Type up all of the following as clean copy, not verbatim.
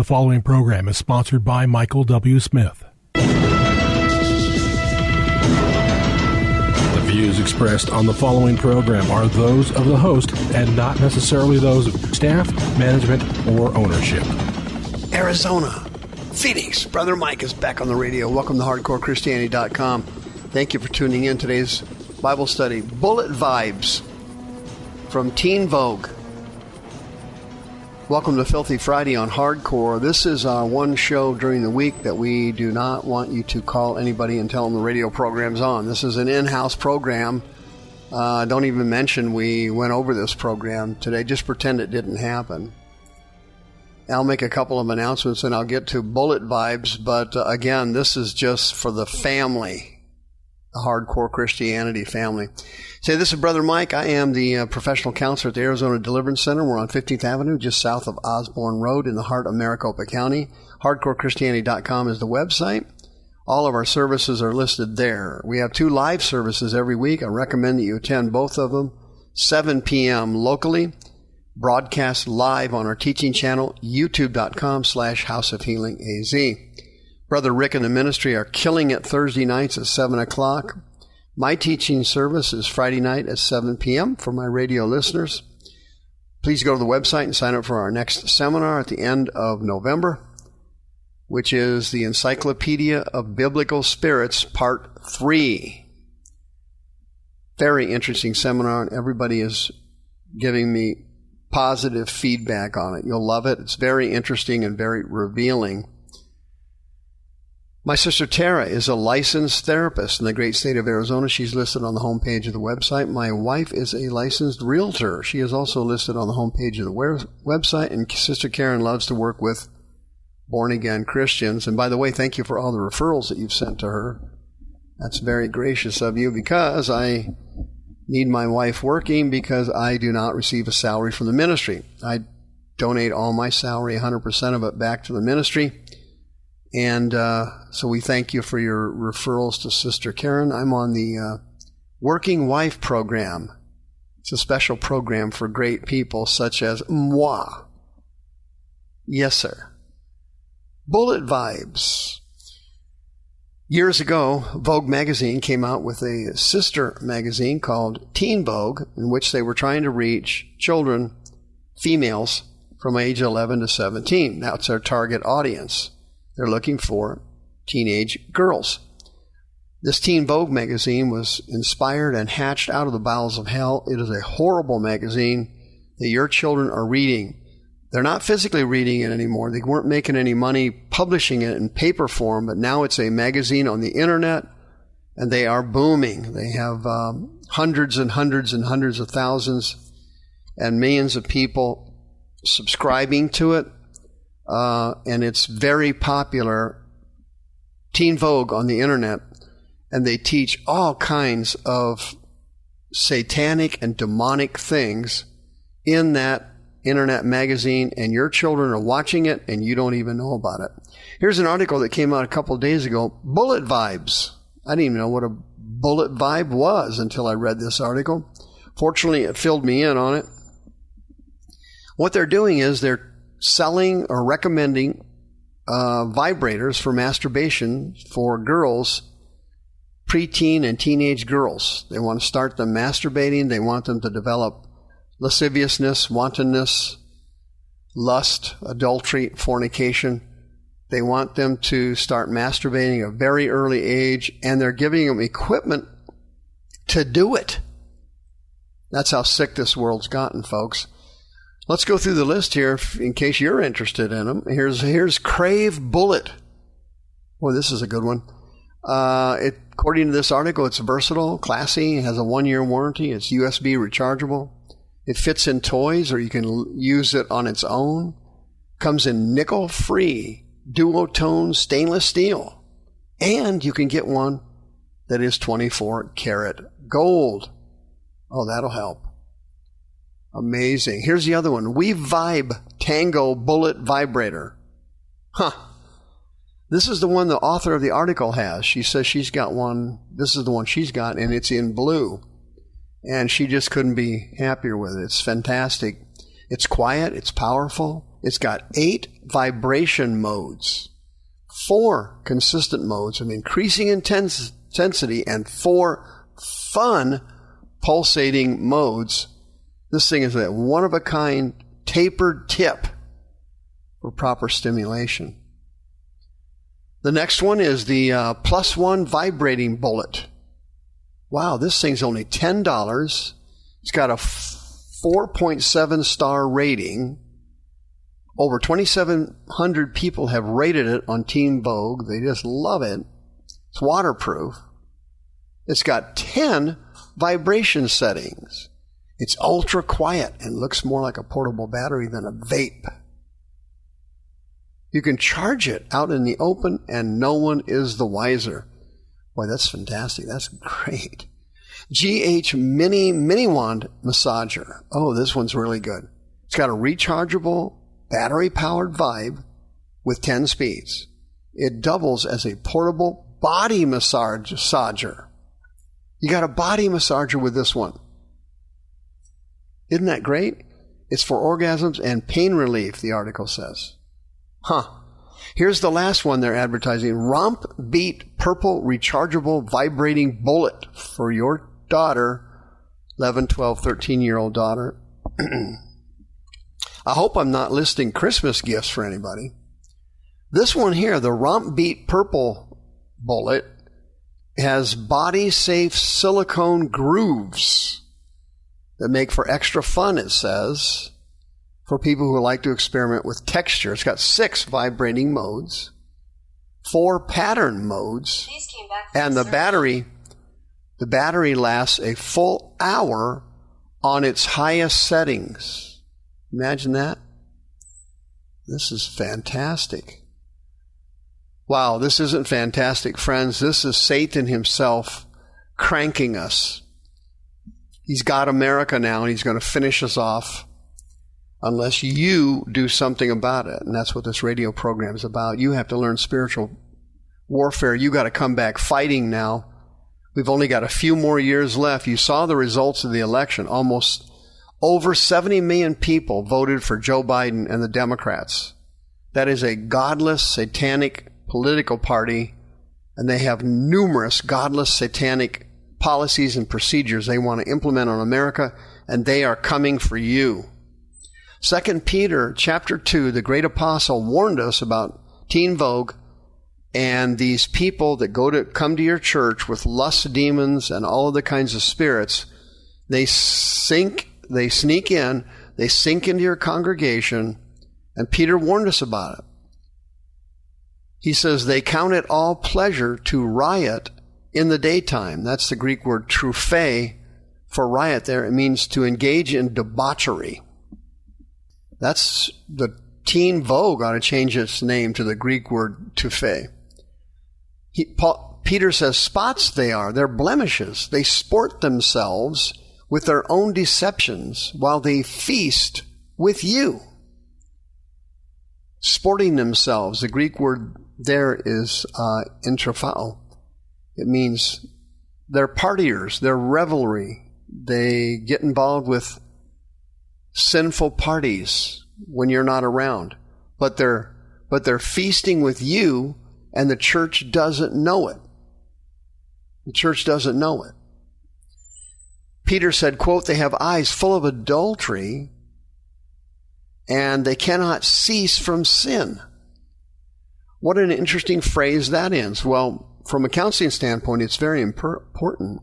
following program is sponsored by Michael W. Smith. The views expressed on the following program are those of the host and not necessarily those of staff, management, or ownership. Arizona, Phoenix, Brother Mike is back on the radio. Welcome to HardcoreChristianity.com. Thank you for tuning in. Today's Bible study, Bullet Vibes from Teen Vogue. Welcome to Filthy Friday on Hardcore. This is our one show during the week that we do not want you to call anybody and tell them the radio program's on. This is an in-house program. Don't even mention we went over this program today. Just pretend it didn't happen. I'll make a couple of announcements and I'll get to Bullet Vibes. But again, this is just for the family, the Hardcore Christianity family. Say, this is Brother Mike. I am the professional counselor at the Arizona Deliverance Center. We're on 15th Avenue, just south of Osborne Road in the heart of Maricopa County. HardcoreChristianity.com is the website. All of our services are listed there. We have 2 live services every week. I recommend that you attend both of them. 7 p.m. locally, broadcast live on our teaching channel, youtube.com/House of Healing AZ. Brother Rick and the ministry are killing it Thursday nights at 7 o'clock. My teaching service is Friday night at 7 p.m. for my radio listeners. Please go to the website and sign up for our next seminar at the end of November, which is the Encyclopedia of Biblical Spirits, Part 3. Very interesting seminar, and everybody is giving me positive feedback on it. You'll love it. It's very interesting and very revealing. My sister Tara is a licensed therapist in the great state of Arizona. She's listed on the homepage of the website. My wife is a licensed realtor. She is also listed on the homepage of the website. And Sister Karen loves to work with born-again Christians. And by the way, thank you for all the referrals that you've sent to her. That's very gracious of you, because I need my wife working because I do not receive a salary from the ministry. I donate all my salary, 100% of it, back to the ministry. And so we thank you for your referrals to Sister Karen. I'm on the Working Wife program. It's a special program for great people such as moi. Yes, sir. Bullet Vibes. Years ago, Vogue magazine came out with a sister magazine called Teen Vogue, in which they were trying to reach children, females, from age 11 to 17. That's their target audience. They're looking for teenage girls. This Teen Vogue magazine was inspired and hatched out of the bowels of hell. It is a horrible magazine that your children are reading. They're not physically reading it anymore. They weren't making any money publishing it in paper form, but now it's a magazine on the internet, and they are booming. They have hundreds and hundreds and hundreds of thousands and millions of people subscribing to it. And it's very popular, Teen Vogue on the internet, and they teach all kinds of satanic and demonic things in that internet magazine, and your children are watching it and you don't even know about it. Here's an article that came out a couple of days ago, Bullet Vibes. I didn't even know what a bullet vibe was until I read this article. Fortunately, it filled me in on it. What they're doing is they're selling or recommending vibrators for masturbation for girls, preteen and teenage girls. They want to start them masturbating. They want them to develop lasciviousness, wantonness, lust, adultery, fornication. They want them to start masturbating at a very early age, and they're giving them equipment to do it. That's how sick this world's gotten, folks. Let's go through the list here in case you're interested in them. Here's Crave Bullet. Boy, this is a good one. According to this article, it's versatile, classy, has a 1-year warranty, it's USB rechargeable. It fits in toys, or you can use it on its own. Comes in nickel-free, duotone stainless steel. And you can get one that is 24-karat gold. Oh, that'll help. Amazing. Here's the other one. We Vibe Tango Bullet Vibrator. Huh. This is the one the author of the article has. She says she's got one. This is the one she's got, and it's in blue. And she just couldn't be happier with it. It's fantastic. It's quiet. It's powerful. It's got 8 vibration modes, 4 consistent modes of increasing intensity, and 4 fun pulsating modes. This thing is a one-of-a-kind tapered tip for proper stimulation. The next one is the +1 vibrating bullet. Wow, this thing's only $10. It's got a 4.7 star rating. Over 2,700 people have rated it on Teen Vogue. They just love it. It's waterproof. It's got 10 vibration settings. It's ultra quiet and looks more like a portable battery than a vape. You can charge it out in the open and no one is the wiser. Boy, that's fantastic. That's great. GH Mini Wand Massager. Oh, this one's really good. It's got a rechargeable, battery-powered vibe with 10 speeds. It doubles as a portable body massager. You got a body massager with this one. Isn't that great? It's for orgasms and pain relief, the article says. Here's the last one they're advertising. Romp Beat Purple Rechargeable Vibrating Bullet for your daughter, 11, 12, 13-year-old daughter. I hope I'm not listing Christmas gifts for anybody. This one here, the Romp Beat Purple Bullet, has body-safe silicone grooves that make for extra fun, it says, for people who like to experiment with texture. It's got 6 vibrating modes, 4 pattern modes, and the battery lasts a full hour on its highest settings. Imagine that. This is fantastic. Wow, this isn't fantastic, friends. This is Satan himself cranking us. He's got America now, and he's going to finish us off unless you do something about it. And that's what this radio program is about. You have to learn spiritual warfare. You got to come back fighting now. We've only got a few more years left. You saw the results of the election. Almost over 70 million people voted for Joe Biden and the Democrats. That is a godless, satanic political party, and they have numerous godless, satanic policies and procedures they want to implement on America, and they are coming for you. 2 Peter chapter 2, the great apostle warned us about Teen Vogue and these people that come to your church with lust demons and all of the kinds of spirits. They sneak in, they sink into your congregation, and Peter warned us about it. He says they count it all pleasure to riot in the daytime. That's the Greek word trufe for riot there. It means to engage in debauchery. That's the Teen Vogue ought to change its name to the Greek word tufe. Peter says spots they are. They're blemishes. They sport themselves with their own deceptions while they feast with you. Sporting themselves. The Greek word there is intrafao. It means they're partiers, they're revelry. They get involved with sinful parties when you're not around. But they're feasting with you, and the church doesn't know it. The church doesn't know it. Peter said, quote, they have eyes full of adultery, and they cannot cease from sin. What an interesting phrase that is. Well, from a counseling standpoint, it's very important.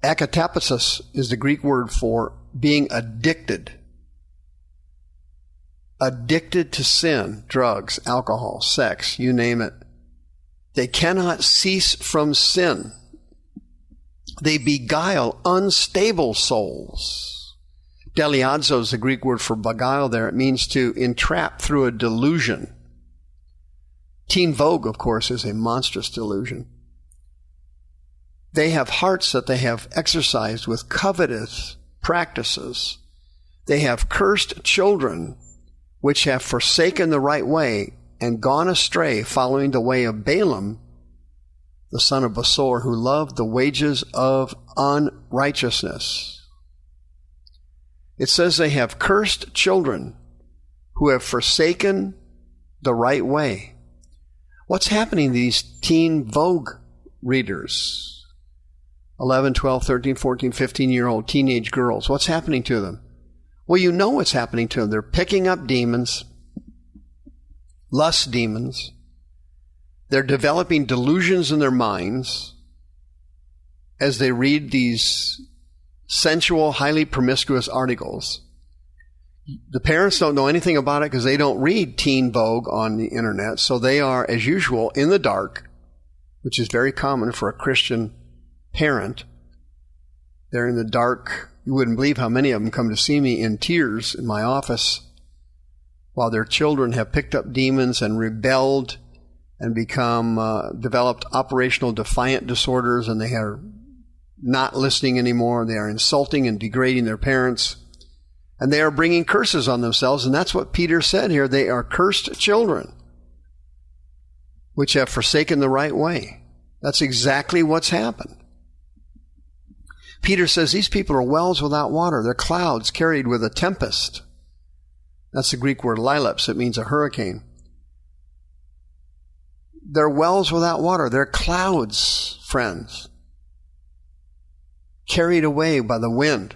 Akatapasis is the Greek word for being addicted. Addicted to sin, drugs, alcohol, sex, you name it. They cannot cease from sin. They beguile unstable souls. Deliazo is the Greek word for beguile there. It means to entrap through a delusion. Teen Vogue, of course, is a monstrous delusion. They have hearts that they have exercised with covetous practices. They have cursed children which have forsaken the right way and gone astray, following the way of Balaam, the son of Besor, who loved the wages of unrighteousness. It says they have cursed children who have forsaken the right way. What's happening to these teen Vogue readers? 11, 12, 13, 14, 15-year-old teenage girls. What's happening to them? Well, you know what's happening to them. They're picking up demons, lust demons. They're developing delusions in their minds as they read these sensual, highly promiscuous articles. The parents don't know anything about it because they don't read Teen Vogue on the internet, so they are, as usual, in the dark, which is very common for a Christian parent. They're in the dark. You wouldn't believe how many of them come to see me in tears in my office while their children have picked up demons and rebelled and developed operational defiant disorders, and they are not listening anymore. They are insulting and degrading their parents, and they are bringing curses on themselves, and that's what Peter said here. They are cursed children, which have forsaken the right way. That's exactly what's happened. Peter says these people are wells without water. They're clouds carried with a tempest. That's the Greek word lilaps. It means a hurricane. They're wells without water. They're clouds, friends, carried away by the wind.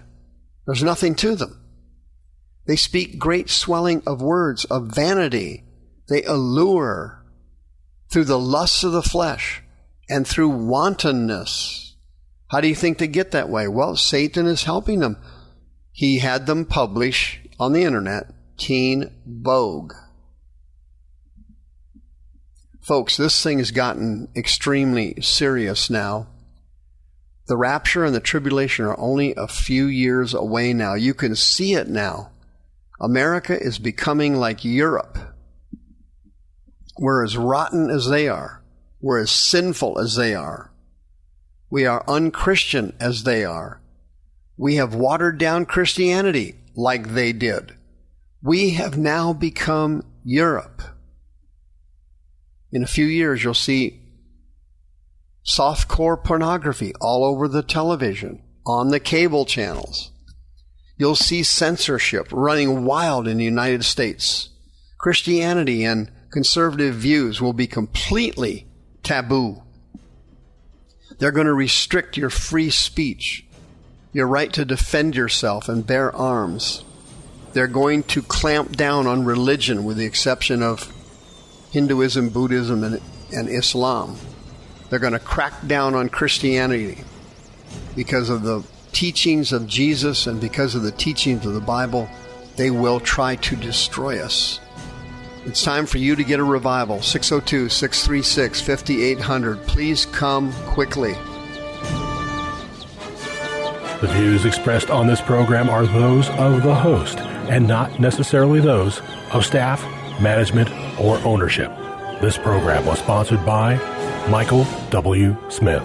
There's nothing to them. They speak great swelling of words, of vanity. They allure through the lusts of the flesh and through wantonness. How do you think they get that way? Well, Satan is helping them. He had them publish on the internet Teen Vogue. Folks, this thing has gotten extremely serious now. The rapture and the tribulation are only a few years away now. You can see it now. America is becoming like Europe. We're as rotten as they are. We're as sinful as they are. We are unchristian as they are. We have watered down Christianity like they did. We have now become Europe. In a few years, you'll see softcore pornography all over the television, on the cable channels. You'll see censorship running wild in the United States. Christianity and conservative views will be completely taboo. They're going to restrict your free speech, your right to defend yourself and bear arms. They're going to clamp down on religion with the exception of Hinduism, Buddhism, and Islam. They're going to crack down on Christianity because of the teachings of Jesus and because of the teachings of the Bible. They will try to destroy us. It's time for you to get a revival. 602-636-5800. Please come quickly. The views expressed on this program are those of the host and not necessarily those of staff, management, or ownership. This program was sponsored by Michael W. Smith.